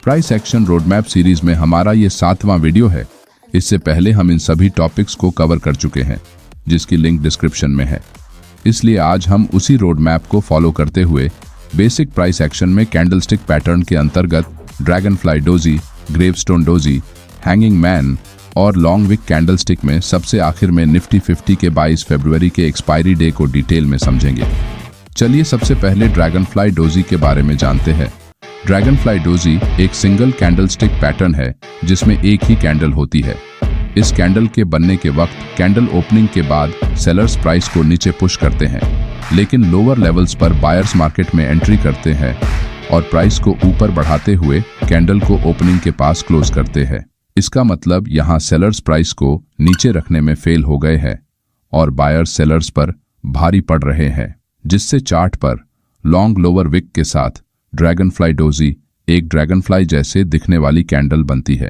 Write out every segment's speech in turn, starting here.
Price action roadmap series में हमारा ये 7वां वीडियो है। इससे पहले हम इन सभी टॉपिक्स को कवर कर चुके हैं, जिसकी लिंक डिस्क्रिप्शन में है। इसलिए आज हम उसी रोडमैप को फॉलो करते हुए बेसिक प्राइस एक्शन में कैंडलस्टिक पैटर्न के अंतर्गत Dragonfly doji, gravestone doji, hanging man और लॉन्ग विक कैंडलस्टिक में सबसे आखिर में निफ्टी 50 के 22 फरवरी के एक्सपायरी डे को डिटेल में समझेंगे। चलिए सबसे पहले ड्रैगनफ्लाई डोजी के बारे में जानते हैं। ड्रैगनफ्लाई डोजी एक सिंगल कैंडलस्टिक पैटर्न है जिसमें एक ही कैंडल होती है। इस कैंडल के बनने के वक्त कैंडल ओपनिंग के बाद सेलर्स प्राइस को नीचे पुश करते हैं, लेकिन लोअर लेवल्स पर बायर्स मार्केट में एंट्री करते हैं और प्राइस को ऊपर बढ़ाते हुए कैंडल को ओपनिंग के पास क्लोज करते हैं। इसका मतलब यहाँ सेलर्स प्राइस को नीचे रखने में फेल हो गए हैं और बायर्स सेलर्स पर भारी पड़ रहे हैं, जिससे चार्ट पर लॉन्ग लोअर विक के साथ ड्रैगनफ्लाई डोजी एक ड्रैगनफ्लाई जैसे दिखने वाली कैंडल बनती है।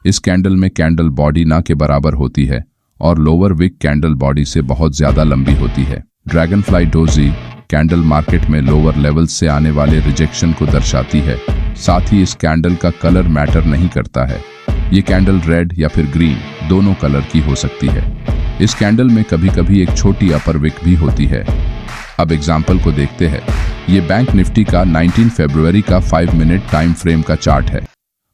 इस कैंडल में कैंडल बॉडी ना के बराबर होती है और लोअर विक कैंडल बॉडी से बहुत ज्यादा लंबी होती है। ड्रैगनफ्लाई डोजी कैंडल मार्केट में लोअर लेवल्स से आने वाले रिजेक्शन को दर्शाती है। साथ ही इस कैंडल का कलर मैटर नहीं करता है, ये कैंडल रेड या फिर ग्रीन दोनों कलर की हो सकती है। इस कैंडल में कभी कभी एक छोटी अपर विक भी होती है। अब एग्जाम्पल को देखते हैं। ये बैंक निफ्टी का 19 फरवरी का 5 मिनट टाइम फ्रेम का चार्ट है।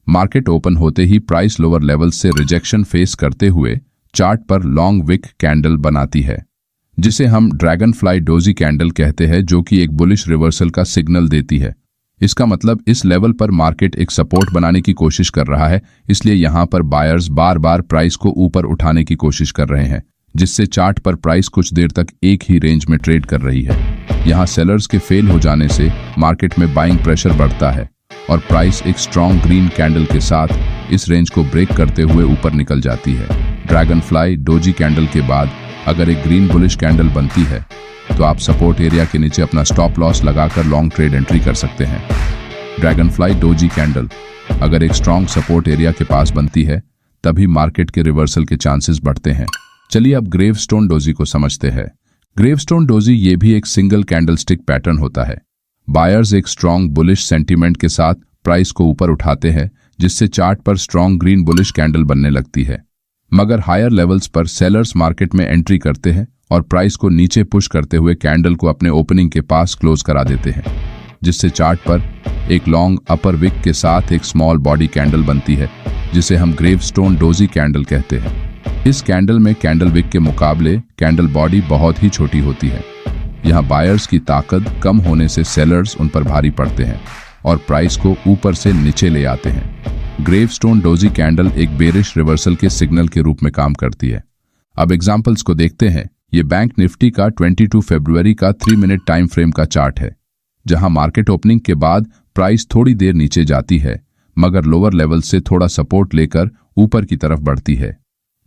मार्केट ओपन होते ही प्राइस लोअर लेवल से रिजेक्शन फेस करते हुए चार्ट पर लॉन्ग विक कैंडल बनाती है, जिसे हम ड्रैगनफ्लाई डोजी कैंडल कहते हैं, जो कि एक बुलिश रिवर्सल का सिग्नल देती है। इसका मतलब इस लेवल पर मार्केट एक सपोर्ट बनाने की कोशिश कर रहा है, इसलिए यहाँ पर बायर्स बार बार प्राइस को ऊपर उठाने की कोशिश कर रहे हैं, जिससे चार्ट पर प्राइस कुछ देर तक एक ही रेंज में ट्रेड कर रही है। यहाँ सेलर्स के फेल हो जाने से मार्केट में बाइंग प्रेशर बढ़ता है और प्राइस एक स्ट्रॉन्ग ग्रीन कैंडल के साथ इस रेंज को ब्रेक करते हुए ऊपर निकल जाती है। ड्रैगनफ्लाई डोजी कैंडल के बाद अगर एक ग्रीन बुलिश कैंडल बनती है तो आप सपोर्ट एरिया के नीचे अपना स्टॉप लॉस लगाकर लॉन्ग ट्रेड एंट्री कर सकते हैं। ड्रैगनफ्लाई डोजी कैंडल अगर एक स्ट्रॉन्ग सपोर्ट एरिया के पास बनती है तभी मार्केट के रिवर्सल के चांसेस बढ़ते हैं। चलिए अब ग्रेवस्टोन डोजी को समझते हैं। ग्रेवस्टोन डोजी ये भी एक सिंगल कैंडलस्टिक पैटर्न होता है। बायर्स एक स्ट्रॉन्ग बुलिश सेंटीमेंट के साथ प्राइस को ऊपर उठाते हैं, जिससे चार्ट पर स्ट्रॉन्ग ग्रीन बुलिश कैंडल बनने लगती है। मगर हायर लेवल्स पर सेलर्स मार्केट में एंट्री करते हैं और प्राइस को नीचे पुश करते हुए कैंडल को अपने ओपनिंग के पास क्लोज करा देते हैं, जिससे चार्ट पर एक लॉन्ग अपर विक के साथ एक स्मॉल बॉडी कैंडल बनती है, जिसे हम ग्रेवस्टोन डोजी कैंडल कहते हैं। इस कैंडल में कैंडल विक के मुकाबले कैंडल बॉडी बहुत ही छोटी होती है। यहाँ बायर्स की ताकत कम होने से सेलर्स उन पर भारी पड़ते हैं और प्राइस को ऊपर से नीचे ले आते हैं। ग्रेवस्टोन डोजी कैंडल एक बेरिश रिवर्सल के सिग्नल के रूप में काम करती है। अब एग्जांपल्स को देखते हैं। ये बैंक निफ्टी का 22 फरवरी का 3 मिनट टाइम फ्रेम का चार्ट है, जहां मार्केट ओपनिंग के बाद प्राइस थोड़ी देर नीचे जाती है, मगर लोअर लेवल से थोड़ा सपोर्ट लेकर ऊपर की तरफ बढ़ती है,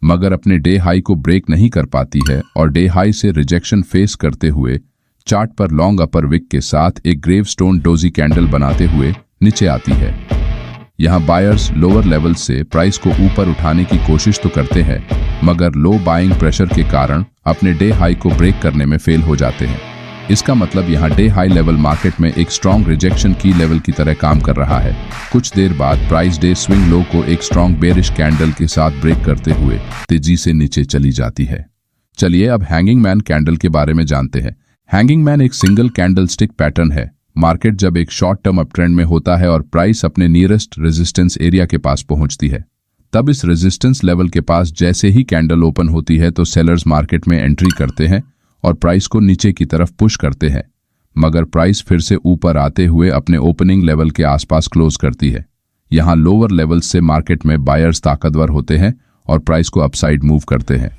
मगर अपने डे हाई को ब्रेक नहीं कर पाती है और डे हाई से रिजेक्शन फेस करते हुए चार्ट पर लॉन्ग अपर विक के साथ एक ग्रेवस्टोन डोजी कैंडल बनाते हुए नीचे आती है। यहाँ बायर्स लोअर लेवल से प्राइस को ऊपर उठाने की कोशिश तो करते हैं, मगर लो बाइंग प्रेशर के कारण अपने डे हाई को ब्रेक करने में फेल हो जाते हैं। इसका मतलब यहाँ डे हाई लेवल मार्केट में एक स्ट्रॉन्ग रिजेक्शन की लेवल की तरह काम कर रहा है। कुछ देर बाद प्राइस डे स्विंग लो को एक स्ट्रॉन्ग बेरिश कैंडल के साथ ब्रेक करते हुए तेजी से नीचे चली जाती है। चलिए अब हैंगिंग मैन कैंडल के बारे में जानते हैं। हैंगिंग मैन एक सिंगल कैंडलस्टिक पैटर्न है। मार्केट जब एक शॉर्ट टर्म अप ट्रेंड में होता है और प्राइस अपने नियरेस्ट रेजिस्टेंस एरिया के पास पहुंचती है, तब इस रेजिस्टेंस लेवल के पास जैसे ही कैंडल ओपन होती है तो सेलर्स मार्केट में एंट्री करते हैं और प्राइस को नीचे की तरफ पुश करते हैं, मगर प्राइस फिर से ऊपर आते हुए अपने ओपनिंग लेवल के आसपास क्लोज करती है। यहाँ लोअर लेवल से मार्केट में बायर्स ताकतवर होते हैं और प्राइस को अपसाइड मूव करते हैं,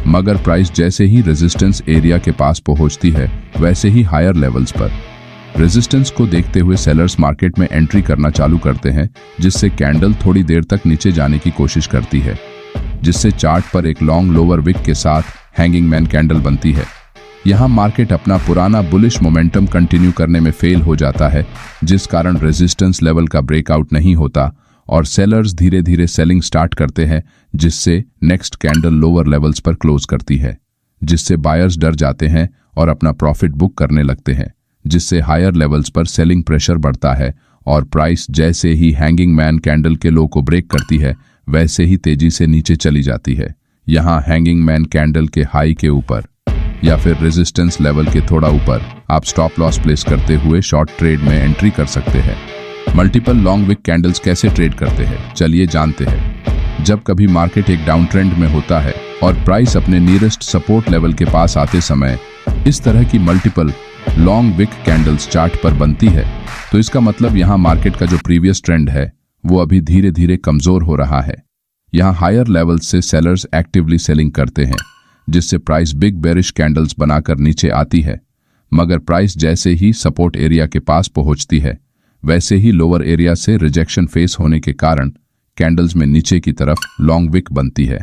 मगर प्राइस जैसे ही रेजिस्टेंस एरिया के पास पहुंचती है वैसे ही हायर लेवल्स पर रेजिस्टेंस को देखते हुए सेलर्स मार्केट में एंट्री करना चालू करते हैं, जिससे कैंडल थोड़ी देर तक नीचे जाने की कोशिश करती है, जिससे चार्ट पर एक लॉन्ग लोअर विक के साथ हैंगिंग मैन कैंडल बनती है। यहाँ मार्केट अपना पुराना बुलिश मोमेंटम कंटिन्यू करने में फेल हो जाता है, जिस कारण रेजिस्टेंस लेवल का ब्रेकआउट नहीं होता और सेलर्स धीरे धीरे सेलिंग स्टार्ट करते हैं, जिससे नेक्स्ट कैंडल लोअर लेवल्स पर क्लोज करती है, जिससे बायर्स डर जाते हैं और अपना प्रॉफिट बुक करने लगते हैं, जिससे हायर लेवल्स पर सेलिंग प्रेशर बढ़ता है और प्राइस जैसे ही हैंगिंग मैन कैंडल के लो को ब्रेक करती है वैसे ही तेजी से नीचे चली जाती है। यहाँ हैंगिंग मैन कैंडल के हाई के ऊपर या फिर रेजिस्टेंस लेवल के थोड़ा ऊपर आप स्टॉप लॉस प्लेस करते हुए शॉर्ट ट्रेड में एंट्री कर सकते हैं। मल्टीपल लॉन्ग विक कैंडल्स कैसे ट्रेड करते हैं, चलिए जानते हैं। जब कभी मार्केट एक डाउन ट्रेंड में होता है और प्राइस अपने नियरेस्ट सपोर्ट लेवल के पास आते समय इस तरह की multiple long wick candles chart पर बनती है, तो इसका मतलब यहाँ मार्केट का जो प्रीवियस ट्रेंड है वो अभी धीरे धीरे कमजोर हो रहा है। यहाँ हायर लेवल्स से सेलर्स एक्टिवली सेलिंग करते हैं, जिससे प्राइस बिग बेरिश कैंडल्स बनाकर नीचे आती है। मगर प्राइस जैसे ही सपोर्ट एरिया के पास पहुंचती है वैसे ही लोअर एरिया से रिजेक्शन फेस होने के कारण कैंडल्स में नीचे की तरफ लॉन्ग विक बनती है।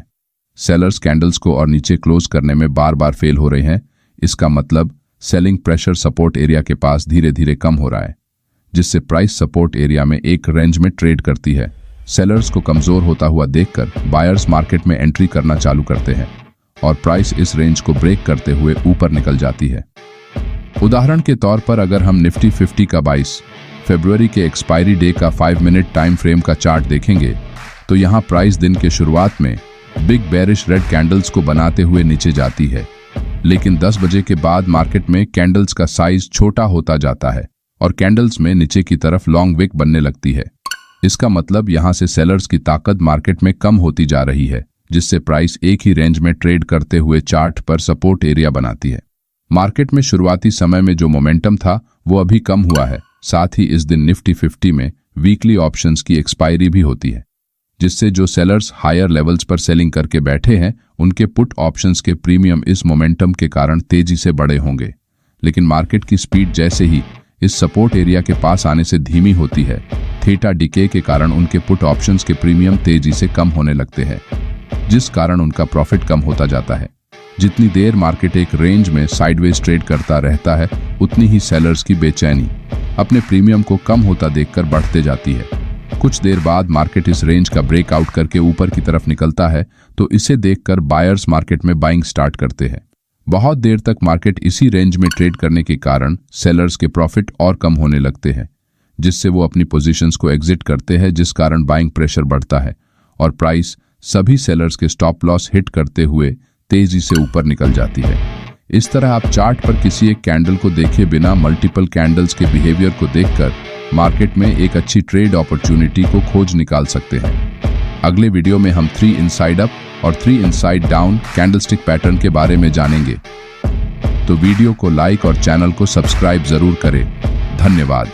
सेलर्स कैंडल्स को और नीचे क्लोज करने में बार बार फेल हो रहे हैं। इसका मतलब सेलिंग प्रेशर सपोर्ट एरिया के पास धीरे धीरे कम हो रहा है, जिससे प्राइस सपोर्ट एरिया में एक रेंज में ट्रेड करती है। सेलर्स को कमजोर होता हुआ देखकर बायर्स मार्केट में एंट्री करना चालू करते हैं और प्राइस इस रेंज को ब्रेक करते हुए ऊपर निकल जाती है। उदाहरण के तौर पर अगर हम निफ्टी 50 का 22 फरवरी के एक्सपायरी डे का 5 मिनट टाइम फ्रेम का चार्ट देखेंगे तो यहाँ प्राइस दिन के शुरुआत में बिग बेरिश रेड कैंडल्स को बनाते हुए नीचे जाती है, लेकिन 10 बजे के बाद मार्केट में कैंडल्स का साइज छोटा होता जाता है और कैंडल्स में नीचे की तरफ लॉन्ग विक बनने लगती है। इसका मतलब यहाँ से सेलर्स की ताकत मार्केट में कम होती जा रही है, जिससे प्राइस एक ही रेंज में ट्रेड करते हुए चार्ट पर सपोर्ट एरिया बनाती है। मार्केट में शुरुआती समय में जो मोमेंटम था वो अभी कम हुआ है। साथ ही इस दिन निफ्टी 50 में वीकली ऑप्शंस की एक्सपायरी भी होती है, जिससे जो सेलर्स हायर लेवल्स पर सेलिंग करके बैठे हैं उनके पुट ऑप्शंस के प्रीमियम इस मोमेंटम के कारण तेजी से बढ़े होंगे। लेकिन मार्केट की स्पीड जैसे ही इस सपोर्ट एरिया के पास आने से धीमी होती है, थीटा डिके के कारण उनके पुट ऑप्शंस के प्रीमियम तेजी से कम होने लगते हैं, जिस कारण उनका प्रॉफिट कम होता जाता है। जितनी देर मार्केट एक रेंज में साइडवेज ट्रेड करता रहता है उतनी ही सेलर्स की बेचैनी अपने प्रीमियम को कम होता देखकर बढ़ते जाती है। कुछ देर बाद मार्केट इस रेंज का ब्रेकआउट करके ऊपर की तरफ निकलता है तो इसे देखकर बायर्स मार्केट में बाइंग स्टार्ट करते हैं। बहुत देर तक मार्केट इसी रेंज में ट्रेड करने के कारण सेलर्स के प्रॉफिट और कम होने लगते हैं, जिससे वो अपनी पोजीशंस को एग्जिट करते हैं, जिस कारण बाइंग प्रेशर बढ़ता है और प्राइस सभी सेलर्स के स्टॉप लॉस हिट करते हुए तेजी से ऊपर निकल जाती है। इस तरह आप चार्ट पर किसी एक कैंडल को देखे बिना मल्टीपल कैंडल्स के बिहेवियर को देखकर मार्केट में एक अच्छी ट्रेड अपॉर्चुनिटी को खोज निकाल सकते हैं। अगले वीडियो में हम 3 इनसाइड अप और 3 इनसाइड डाउन कैंडलस्टिक पैटर्न के बारे में जानेंगे। तो वीडियो को लाइक और चैनल को सब्सक्राइब जरूर करें। धन्यवाद।